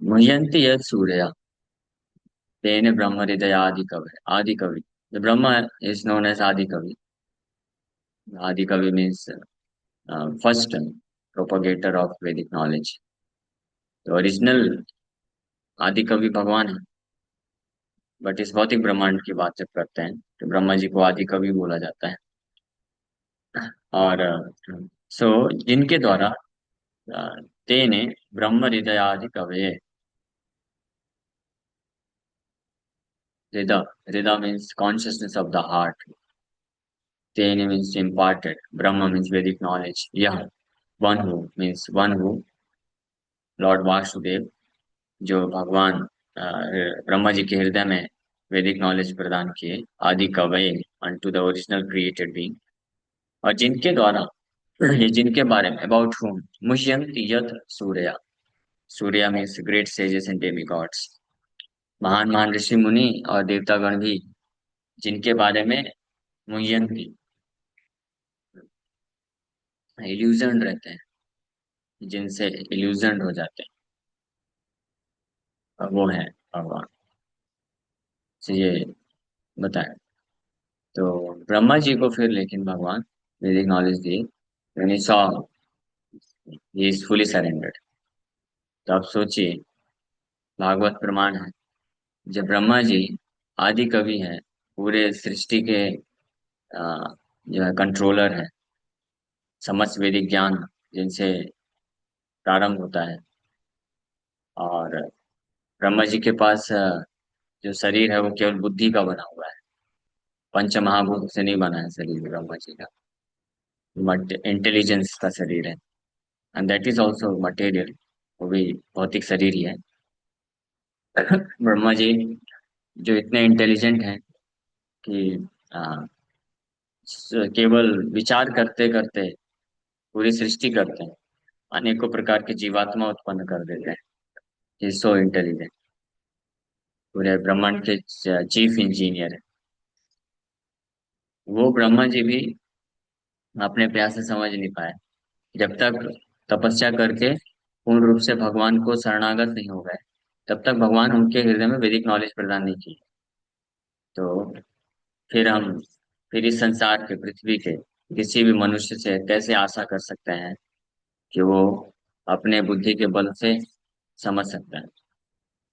मुह्यन्ति यत् सूर्य तेन ब्रह्म हृदय आदि कवि आदि कवि. The Brahma is known as Adi Kavi. Adi Kavi means first propagator of Vedic knowledge. The original आदि कवि भगवान है. बट इस भौतिक ब्रह्मांड की बात जब करते हैं तो ब्रह्मा जी को आदि कवि बोला जाता है. और सो जिनके द्वारा तेने ब्रह्म हृदय आदि कवये. हृदय हृदय means consciousness of the heart. तेने मीन्स imparted. ब्रह्म मीन्स वैदिक नॉलेज. यह one who means one who Lord Vasudev जो भगवान ब्रह्मा जी के हृदय में वैदिक नॉलेज प्रदान किए. आदि कवये unto the original created being. और जिनके द्वारा ये जिनके बारे में अबाउट whom मुह्यन्ति यत् सूर्य. सूर्य means great sages and demigods. महान महान ऋषि मुनि और देवतागण भी जिनके बारे में मुह्यन्ति इल्यूजन रहते हैं, जिनसे इल्यूजन हो जाते हैं, और वो है भगवान. तो ये बताएं. तो ब्रह्मा जी को फिर लेकिन भगवान वैदिक नॉलेज दिए. when he saw he is fully surrendered. तो आप सोचिए, भागवत प्रमाण है जब ब्रह्मा जी आदि कवि हैं, पूरे सृष्टि के जो है कंट्रोलर है, समस्त वैदिक ज्ञान जिनसे प्रारंभ होता है. और ब्रह्मा जी के पास जो शरीर है वो केवल बुद्धि का बना हुआ है. पंच महाभूत से नहीं बना है शरीर ब्रह्मा जी का. बट इंटेलिजेंस का शरीर है. And that is also material. वो भी भौतिक शरीर ही है. ब्रह्मा जी जो इतने इंटेलिजेंट हैं कि आ, केवल विचार करते करते पूरी सृष्टि करते हैं, अनेकों प्रकार के जीवात्मा उत्पन्न कर देते हैं. So intelligent. पूरे ब्रह्मांड के चीफ इंजीनियर है. वो ब्रह्मा जी भी अपने प्रयास से समझ नहीं पाए जब तक तपस्या करके पूर्ण रूप से भगवान को शरणागत नहीं हो गए. तब तक भगवान उनके हृदय में वैदिक नॉलेज प्रदान नहीं की. तो फिर हम फिर इस संसार के पृथ्वी के किसी भी मनुष्य से कैसे आशा कर सकते हैं कि वो अपने बुद्धि के बल से समझ सकता है.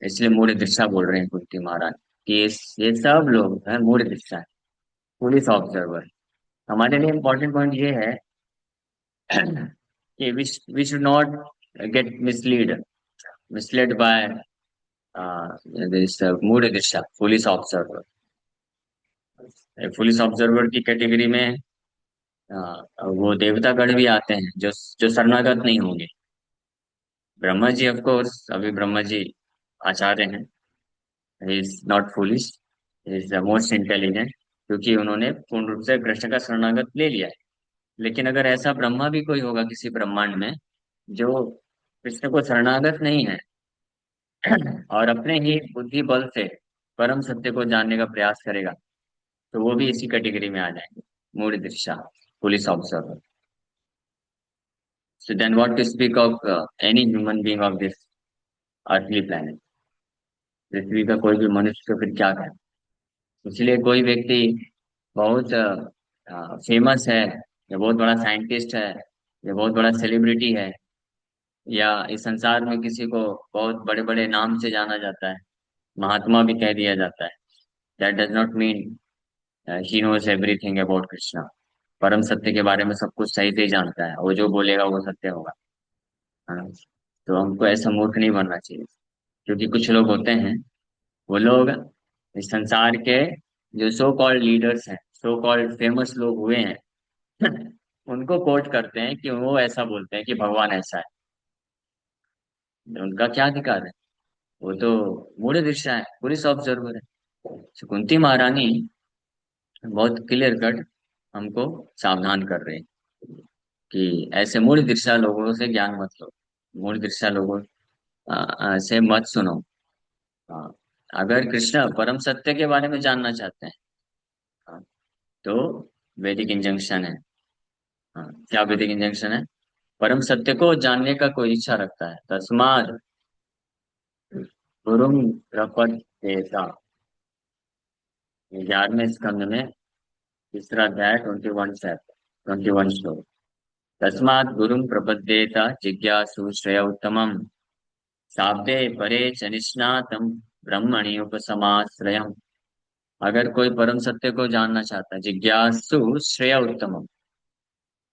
इसलिए मूढ़ दृष्टा बोल रहे हैं कुंती महाराज कि ये सब लोग हैं मूढ़ दृष्टा है, पुलिस ऑब्जर्वर. हमारे लिए इम्पोर्टेंट पॉइंट ये है कि we should not get misled by this मूढ़ दृष्टा पुलिस ऑब्जर्वर. पुलिस ऑब्जर्वर की कैटेगरी में वो देवतागण भी आते हैं जो जो शरणागत नहीं होंगे. ब्रह्मा जी ऑफ कोर्स अभी ब्रह्मा जी आचार्य हैं. He is not foolish. He is the most intelligent क्योंकि उन्होंने पूर्ण रूप से कृष्ण का शरणागत ले लिया है. लेकिन अगर ऐसा ब्रह्मा भी कोई होगा किसी ब्रह्मांड में जो कृष्ण को शरणागत नहीं है और अपने ही बुद्धि बल से परम सत्य को जानने का प्रयास करेगा, तो वो भी इसी कैटेगरी में आ जाएंगे. मूड दृष्टा police observer. So then what to speak of any human being of this earthly planet. पृथ्वी का कोई भी मनुष्य तो फिर क्या कहे. इसलिए कोई व्यक्ति बहुत फेमस है या बहुत बड़ा साइंटिस्ट है या बहुत बड़ा सेलिब्रिटी है या इस संसार में किसी को बहुत बड़े बड़े नाम से जाना जाता है, महात्मा भी कह दिया जाता है, that does not mean he knows everything about Krishna. परम सत्य के बारे में सब कुछ सही से ही जानता है. वो जो बोलेगा वो सत्य होगा. हाँ. तो हमको ऐसा मूर्ख नहीं बनना चाहिए. क्योंकि कुछ लोग होते हैं, वो लोग इस संसार के जो सो कॉल्ड लीडर्स हैं, सो कॉल्ड फेमस लोग हुए हैं, उनको कोट करते हैं कि वो ऐसा बोलते हैं कि भगवान ऐसा है. उनका क्या अधिकार है. वो तो मूढ़ दृष्टा है, पुलिस ऑब्जर्वर है. तो कुंती महारानी बहुत क्लियर कट हमको सावधान कर रहे हैं कि ऐसे मूढ़ दृष्टा लोगों से ज्ञान मत लो. मूढ़ दृष्टा लोगों से मत सुनो. हाँ, अगर कृष्ण परम सत्य के बारे में जानना चाहते हैं, हाँ, तो वैदिक इंजंक्शन है. हाँ, क्या वैदिक इंजंक्शन है. परम सत्य को जानने का कोई इच्छा रखता है, तस्माद गुरुम प्रपद्येता। 11वें स्कंद में तीसरा अध्याय 21 श्लोक। तस्मात् गुरुम प्रपद्येत जिज्ञासु श्रेय उत्तमम, शाब्दे परे च निष्णातम ब्रह्मणि उपसमाश्रयम्। अगर कोई परम सत्य को जानना चाहता है, जिज्ञासु श्रेय उत्तमम।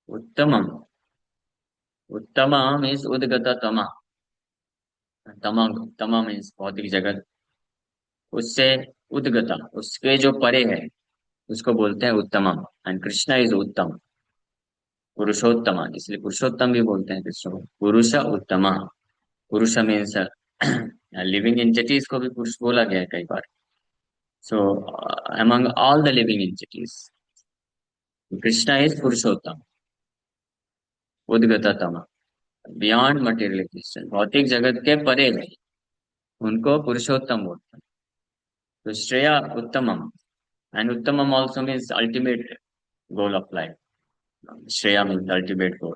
उत्तमम, उत्तम मीन्स उद्गत तम। तम, तम मीन्स भौतिक जगत, उससे उद्गता, उसके जो परे है उसको बोलते हैं उत्तमम। एंड कृष्णा इज उत्तम, पुरुषोत्तम, इसलिए पुरुषोत्तम भी बोलते हैं कृष्ण को। पुरुष उत्तम, पुरुष मीन्स लिविंग एंटिटीज को भी पुरुष बोला गया है कई बार। So among all the living entities Krishna is Purushottam, उद्गततम, बियॉन्ड मटेरियल एग्जिस्टेंस, भौतिक जगत के परे है, उनको पुरुषोत्तम बोलते हैं। तो श्रेय उत्तमम, एंड उत्तमम also means ultimate goal of life. श्रेया मीन्स अल्टीमेट गोल।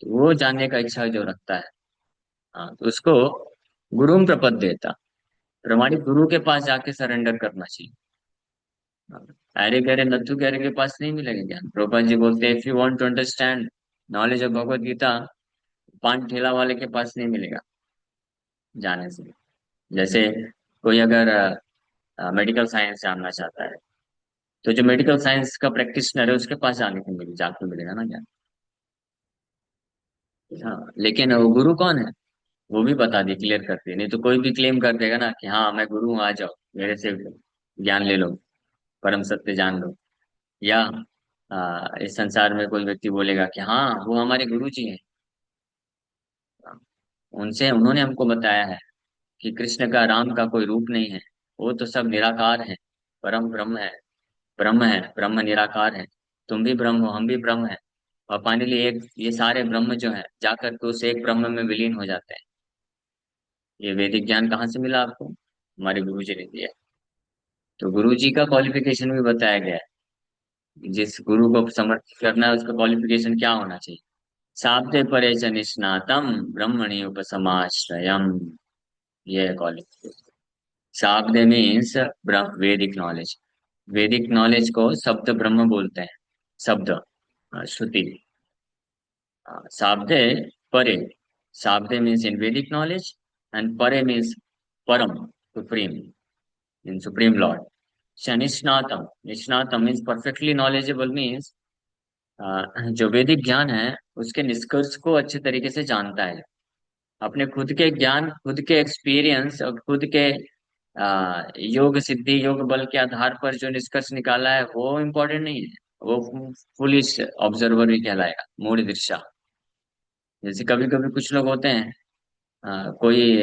तो वो जानने का इच्छा जो रखता है, हाँ, तो उसको गुरुम प्रपद देता, प्रमाणिक गुरु के पास जाके सरेंडर करना चाहिए। हाँ, अरे गहरे नथु गहरे के पास नहीं मिलेगा ज्ञान। प्रभुपाद जी बोलते हैं, if you want to understand knowledge of Bhagavad Gita, पान ठेला वाले के पास नहीं मिलेगा जाने से। जैसे कोई अगर मेडिकल साइंस जानना चाहता है, तो जो मेडिकल साइंस का प्रैक्टिशनर है उसके पास जाके मिलेगा ना ज्ञान। हाँ, लेकिन वो गुरु कौन है, वो भी बता दी, क्लियर कर दी। नहीं तो कोई भी क्लेम कर देगा ना कि हाँ मैं गुरु हूँ, आ जाओ मेरे से ज्ञान ले लो, परम सत्य जान लो। या इस संसार में कोई व्यक्ति बोलेगा कि हाँ वो हमारे गुरु जी हैं, उनसे उन्होंने हमको बताया है कि कृष्ण का, राम का कोई रूप नहीं है, वो तो सब निराकार है, परम ब्रह्म है, ब्रह्म है, ब्रह्म निराकार है। तुम भी ब्रह्म हो, हम भी ब्रह्म है, और फाइनली एक ये सारे ब्रह्म जो है जाकर के उस एक ब्रह्म में विलीन हो जाते हैं। ये वैदिक ज्ञान कहाँ से मिला आपको? हमारे गुरु जी ने दिया। तो गुरु जी का क्वालिफिकेशन भी बताया गया है, जिस गुरु को समर्पित करना है उसका क्वालिफिकेशन क्या होना चाहिए। शाब्दे परे च निष्णातम ब्रह्मणि उपसमाश्रयम, ये है क्वालिफिकेशन। शाब्दे मीन्स वैदिक नॉलेज। वैदिक नॉलेज को शब्द ब्रह्म बोलते हैं। शब्द, श्रुति। शाब्दे परे, शाब्दे मीन्स इन वैदिक नॉलेज, एंड परे मीन्स परम, सुप्रीम, इन सुप्रीम लॉर्ड। निष्णातम, निष्णातम मीन्स परफेक्टली नॉलेजेबल, मीन्स जो वैदिक ज्ञान है उसके निष्कर्ष को अच्छे तरीके से जानता है। अपने खुद के ज्ञान, खुद के एक्सपीरियंस और खुद के योग सिद्धि, योग बल के आधार पर जो निष्कर्ष निकाला है वो इम्पोर्टेंट नहीं है। वो फुलिश ऑब्जर्वर भी कहलाएगा, मूढ़ दृष्टा। जैसे कभी कभी कुछ लोग होते हैं, कोई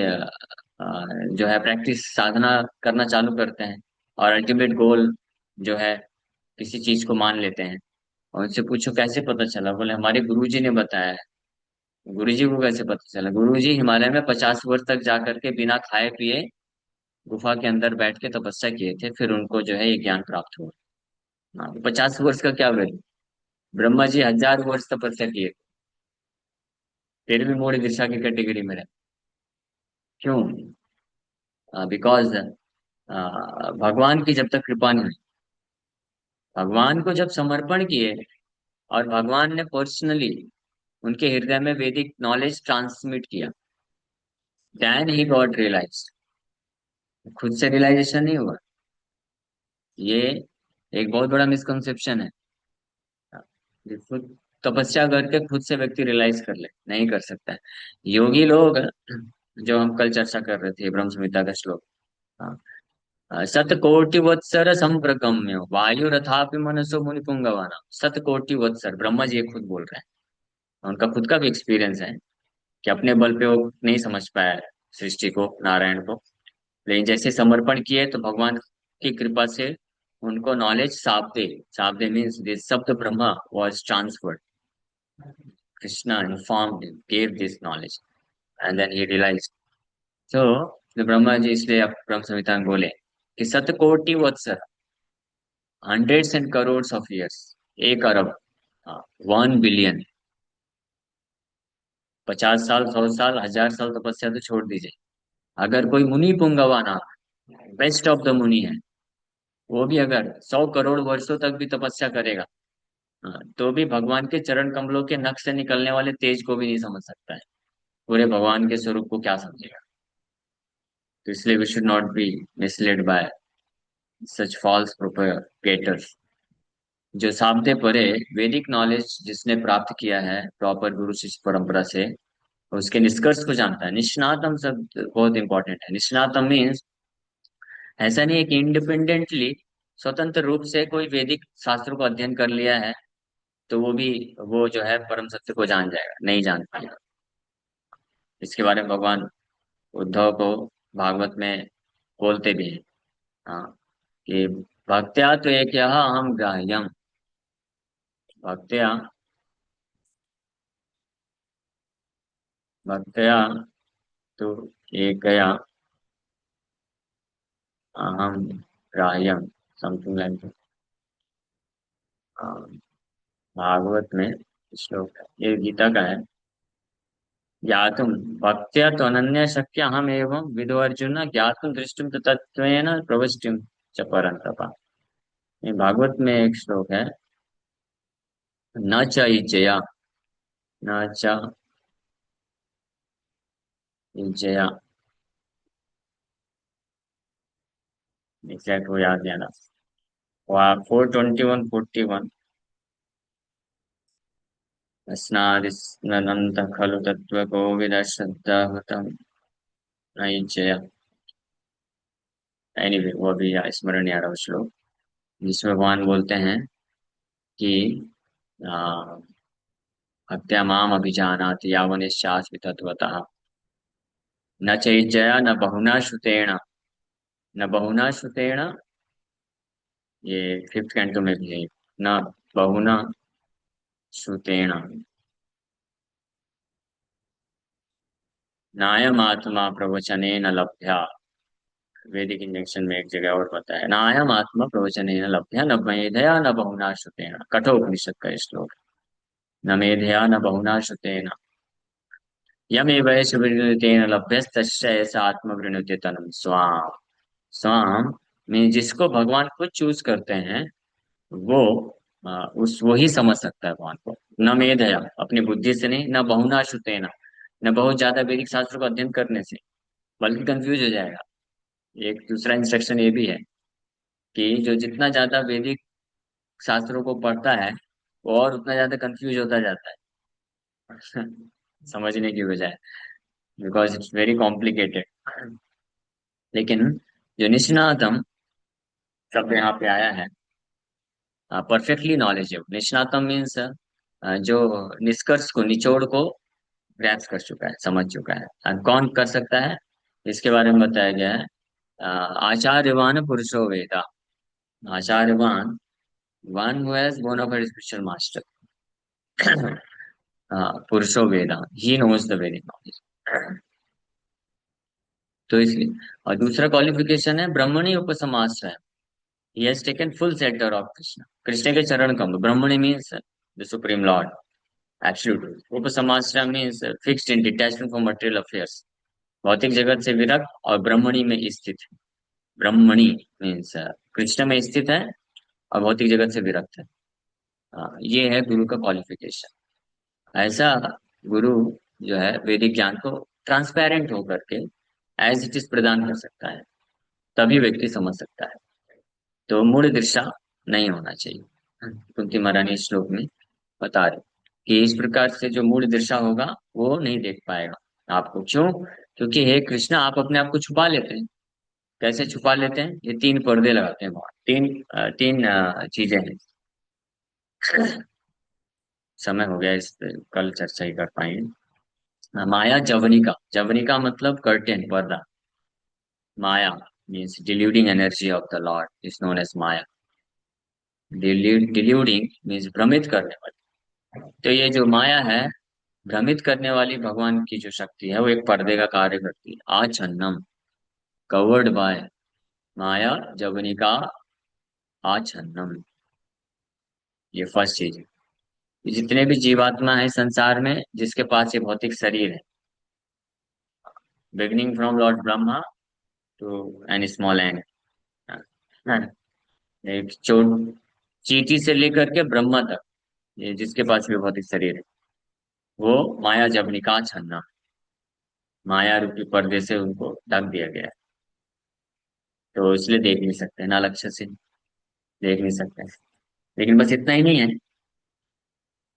जो है प्रैक्टिस साधना करना चालू करते हैं, और अल्टीमेट गोल जो है किसी चीज को मान लेते हैं, और उनसे पूछो कैसे पता चला, बोले हमारे गुरुजी ने बताया है। गुरुजी को कैसे पता चला? गुरुजी हिमालय में 50 वर्ष तक जाकर के बिना खाए पिए गुफा के अंदर बैठ के तपस्या किए थे, फिर उनको जो है ये ज्ञान प्राप्त हुआ। हाँ, 50 वर्ष का क्या वैल्यू? ब्रह्मा जी 1000 वर्ष तपस्या किए, फिर भी मूढ़ दिशा की कैटेगरी में रहे। क्यों? बिकॉज भगवान की जब तक कृपा नहीं हुई, भगवान को जब समर्पण किए और भगवान ने पर्सनली उनके हृदय में वैदिक नॉलेज ट्रांसमिट किया, देन ही गॉट रियलाइज। खुद से रियलाइजेशन नहीं हुआ। ये एक बहुत बड़ा मिसकंसेप्शन है। ये खुद तपस्या करके खुद से व्यक्ति रियलाइज कर ले, नहीं कर सकता है। योगी लोग, जो हम कल चर्चा कर रहे थे ब्रह्म संहिता का श्लोक, शतकोटि वत्सर संप्रगम्य वायु रथापि मनसो मुनि पुंगवाना। शतकोटि वत्सर, ब्रह्मा जी ये खुद बोल रहे हैं, उनका खुद का भी एक्सपीरियंस है कि अपने बल पे वो नहीं समझ पाया सृष्टि को, नारायण को, लेकिन जैसे समर्पण किए तो भगवान की कृपा से उनको नॉलेज शाब्दे, शाब्दे मीन्स दिस शब्द Brahma was transferred. Krishna informed him, gave this knowledge, and then he realized. So, the Brahma ji इसलिए अब ब्रह्म संहिता में बोले कि शतकोटि वत्सर, hundreds and crores of years, 1 अरब, 1 बिलियन, 50 साल, 100 साल, 1000 साल तपस्या तो छोड़ दीजिए। अगर कोई मुनि पुंगवा नाम, बेस्ट ऑफ द मुनि है, वो भी अगर 100 करोड़ वर्षों तक भी तपस्या करेगा, हाँ, तो भी भगवान के चरण कमलों के नख से निकलने वाले तेज को भी नहीं समझ सकता है। पूरे भगवान के स्वरूप को क्या समझेगा। तो इसलिए we should not be misled by such false propagators. जो सामने परे वैदिक नॉलेज जिसने प्राप्त किया है प्रॉपर गुरु शिष्य परंपरा से, उसके निष्कर्ष को जानता है। निष्णातम शब्द बहुत इंपॉर्टेंट है। निष्णातम मीन्स ऐसा नहीं है कि इंडिपेंडेंटली, स्वतंत्र रूप से कोई वैदिक शास्त्रों को अध्ययन कर लिया है तो वो भी, वो जो है परम सत्य को जान जाएगा, नहीं जान पाएगा। इसके बारे में भगवान उद्धव को भागवत में बोलते भी हैं। हाँ, कि भक्त्या तो एक अहम ग्राह्यम, भक्त्या, भक्त्या तो एक अहम ग्राह्यम, समथिंग लाइक। भागवत में श्लोक है, ये गीता का है। ज्ञातुम भक्त्या तो अनन्य शक्य हम एवं विदो अर्जुन ज्ञातुम दृष्टुम तो तत्वेन प्रवष्टुम च परंतपा। ये भागवत में एक श्लोक है। न च इज्जया, न च इज्जया, एग्जैक्ट वो याद नहीं आ रहा। 421-41। स्नादिस्नन्त खलु तत्त्वको विदश्रद्धा हुतम् न इज्जया। एनीवे वो भी स्मरण नहीं आ रहा वो श्लोक, जिसमें भगवान बोलते हैं कि आ, हत्या माम अभिजानाति यावनिश्चास्मि तत्त्वतः न चैज्जया न बहुना श्रुतेण, न बहुना श्रुतेण, ये फिफ्थ कैंटो में भी है। न बहुना श्रुतेण नायमात्मा प्रवचनेन लभ्या। वैदिक इंजेक्शन में एक जगह और बताया, नायम आत्मा प्रवचनेन लभ्या न मेधया न बहुना श्रुतेण, कठोपनिषद का ये श्लोक है। न मेधया न बहुना श्रुतेण यमेव सुवृणुतेन लभ्यस्तस्य ऐसा आत्मवृणुते तनुम स्वाम। स्वाम में जिसको भगवान खुद चूज करते हैं, वो उस वो ही समझ सकता है भगवान को। न मेधया, अपनी बुद्धि से नहीं, न बहुना श्रुतेन, न बहुत ज्यादा वैदिक शास्त्र को अध्ययन करने से, बल्कि कंफ्यूज हो जाएगा। एक दूसरा इंस्ट्रक्शन ये भी है कि जो जितना ज्यादा वैदिक शास्त्रों को पढ़ता है, वो और उतना ज्यादा कंफ्यूज होता जाता है समझने की बजाय, बिकॉज इट्स वेरी कॉम्प्लिकेटेड। लेकिन जो निष्णातम शब्द यहाँ पे आया है, परफेक्टली नॉलेजेबल, निष्णातम मीन्स जो निष्कर्ष को, निचोड़ को ग्रैप्स कर चुका है, समझ चुका है। और कौन कर सकता है, इसके बारे में बताया गया है। आचार्यवान पुरुषो वेदा, आचार्यवान, one who has born of spiritual master पुरुषो वेदा, he knows the Vedic knowledge. तो इसलिए, और दूसरा क्वालिफिकेशन है ब्रह्मणी उपसमाश्रय। He has taken full sector of Krishna, Krishna के चरण कमल। ब्रह्मणी means the supreme lord, absolute. उपसमाश्रय means fixed in detachment from material affairs, भौतिक जगत से विरक्त और ब्रह्मणी में स्थित है। ब्रह्मणी मीन्स कृष्ण में स्थित है और भौतिक जगत से विरक्त है। ये है गुरु का क्वालिफिकेशन। ऐसा गुरु जो है वैदिक ज्ञान को ट्रांसपेरेंट होकर के एज इट इज प्रदान कर सकता है, तभी व्यक्ति समझ सकता है। तो मूल दृष्टा नहीं होना चाहिए। कुंती महारानी इस श्लोक में बता रहे कि इस प्रकार से जो मूल दृष्टा होगा वो नहीं देख पाएगा आपको। क्यों? क्योंकि हे कृष्ण, आप अपने आप को छुपा लेते हैं। कैसे छुपा लेते हैं? ये तीन पर्दे लगाते हैं भगवान। तीन चीजें हैं। समय हो गया, इस पे कल चर्चा ही कर पाएंगे। माया जवनिका, जवनिका मतलब कर्टेन, पर्दा। Maya means deluding energy of the lord is known as maya. Deluding means भ्रमित करने वाली। तो ये जो माया है, भ्रमित करने वाली भगवान की जो शक्ति है, वो एक पर्दे का कार्य करती है। आच्छन्नम, कवर्ड बाय माया जवनिका, आच्छन्नम, ये फर्स्ट चीज है। जितने भी जीवात्मा है संसार में जिसके पास ये भौतिक शरीर है, beginning from lord Brahma to an small end, एक चोट चींटी से लेकर के ब्रह्मा तक, ये जिसके पास भी भौतिक शरीर है, वो माया जबनिका छन्ना, माया रूपी पर्दे से उनको ढक दिया गया है। तो इसलिए देख नहीं सकते ना, लक्ष्य से देख नहीं सकते। लेकिन बस इतना ही नहीं है,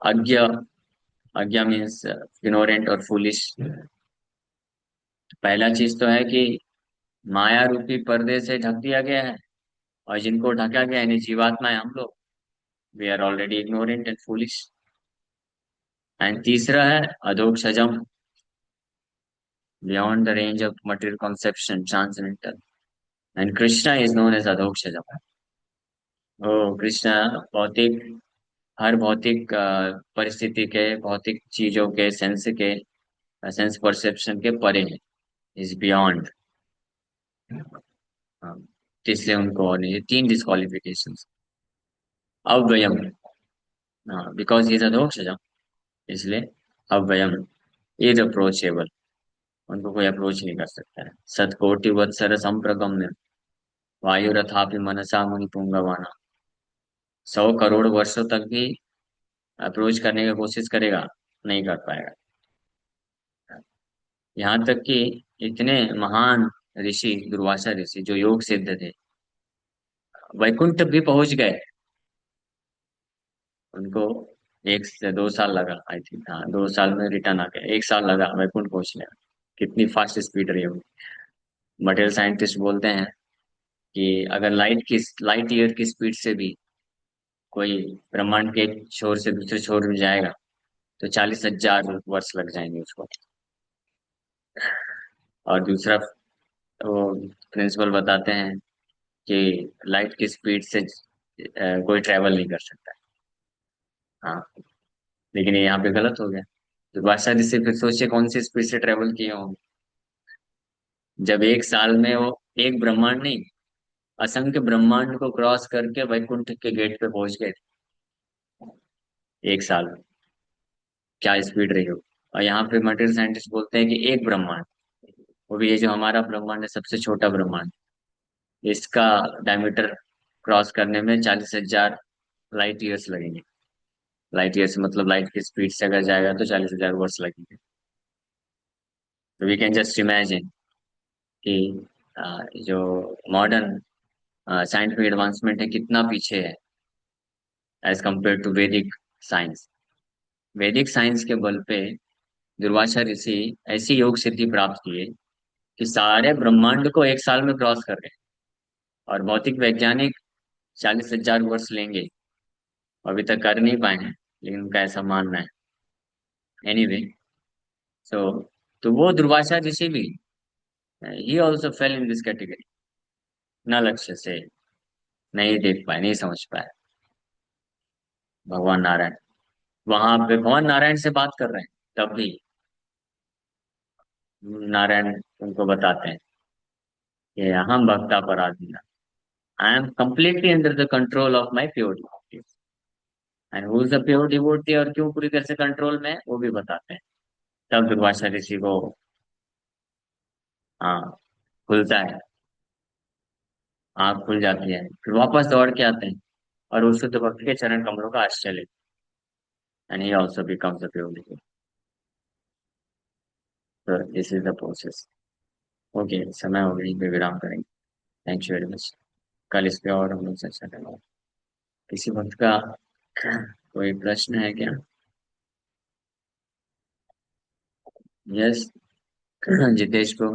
अज्ञ, अज्ञा मीन्स इग्नोरेंट और फूलिश। पहला चीज तो है कि माया रूपी पर्दे से ढक दिया गया है, और जिनको ढका गया है यानी जीवात्मा है हम लोग, we are already ignorant and foolish. And तीसरा है अधोक्षजम, beyond the range of material conception, transcendental. And Krishna is known as अधोक्षजम। ओ कृष्णा भौतिक, हर भौतिक परिस्थिति के, भौतिक चीजों के, सेंस परसेप्शन के परे है, इज बियॉन्ड। इसलिए उनको और नहीं, तीन डिस्क्वालिफिकेशन। अव्ययम, बिकॉज इज अधोक्षजम, इसलिए अव्ययम, इज अप्रोचेबल, उनको कोई अप्रोच नहीं कर सकता है। सतकोटि वत्सर संप्रगम्य वायु रथापि मनसा मुनि पुंगवाना, 100 करोड़ वर्षों तक भी अप्रोच करने की कोशिश करेगा, नहीं कर पाएगा। यहाँ तक कि इतने महान ऋषि दुर्वासा ऋषि जो योग सिद्ध थे, वैकुंठ भी पहुंच गए, उनको 1 से 2 साल लगा, आई थिंक, हाँ 2 साल में रिटर्न आ गया, 1 साल लगा वैकुंठ पहुंचने में। कितनी फास्ट स्पीड रही होगी। मटेरियल साइंटिस्ट बोलते हैं कि अगर लाइट ईयर की स्पीड से भी कोई ब्रह्मांड के एक छोर से दूसरे छोर में जाएगा तो 40,000 वर्ष लग जाएंगे उसको। और दूसरा, वो प्रिंसिपल बताते हैं कि लाइट की स्पीड से कोई ट्रेवल नहीं कर सकता। हाँ, लेकिन ये यहाँ पे गलत हो गया। तो बादशाह जी से फिर सोचिए कौन सी स्पीड से ट्रेवल किए होंगे, जब 1 साल में वो एक ब्रह्मांड नहीं, असंख्य ब्रह्मांड को क्रॉस करके वैकुंठ के गेट पे पहुंच गए थे 1 साल में। क्या स्पीड रही हो। और यहाँ पे मटेरियल साइंटिस्ट बोलते हैं कि एक ब्रह्मांड, वो भी ये जो हमारा ब्रह्मांड है सबसे छोटा ब्रह्मांड, इसका डायमीटर क्रॉस करने में 40,000 लाइट ईयर्स लगेंगे। लाइट ईयर्स मतलब लाइट की स्पीड से अगर जाएगा तो 40,000 वर्ष लगेंगे। तो वी कैन जस्ट इमेजिन कि जो मॉडर्न साइंटिफिक एडवांसमेंट है कितना पीछे है एज कम्पेयर टू वैदिक साइंस। वैदिक साइंस के बल पे दुर्वासा ऋषि ऐसी योग सिद्धि प्राप्त किए कि सारे ब्रह्मांड को 1 साल में क्रॉस कर गए। और भौतिक वैज्ञानिक 40,000 वर्ष लेंगे, अभी तक कर नहीं पाए हैं, लेकिन उनका ऐसा मानना है। एनीवे, सो तो वो दुर्वासा ऋषि भी, he also fail in this category, न लक्ष्य से, नहीं देख पाए, नहीं समझ पाए भगवान नारायण। वहां पे भगवान नारायण से बात कर रहे हैं तब भी नारायण उनको बताते हैं कि अहम भक्ता पराधीना, I am completely under the control of my pure devotee. And who is the pure devotee, और क्यों पूरी तरह से कंट्रोल में है, वो भी बताते हैं। तब दुर्वासा ऋषि को, हाँ, खुलता है, आँख खुल जाती है, फिर वापस दौड़ के आते हैं और उस शुद्ध भक्त के चरण कमलों का आश्रय लेते हैं। And he also becomes the pure devotee. तो this is the process. Okay, समय हो गई, पे विराम करेंगे। Thank you very much. कल इस पे और हम लोग चर्चा करेंगे। किसी भक्त का कोई प्रश्न है क्या? यस, जितेश को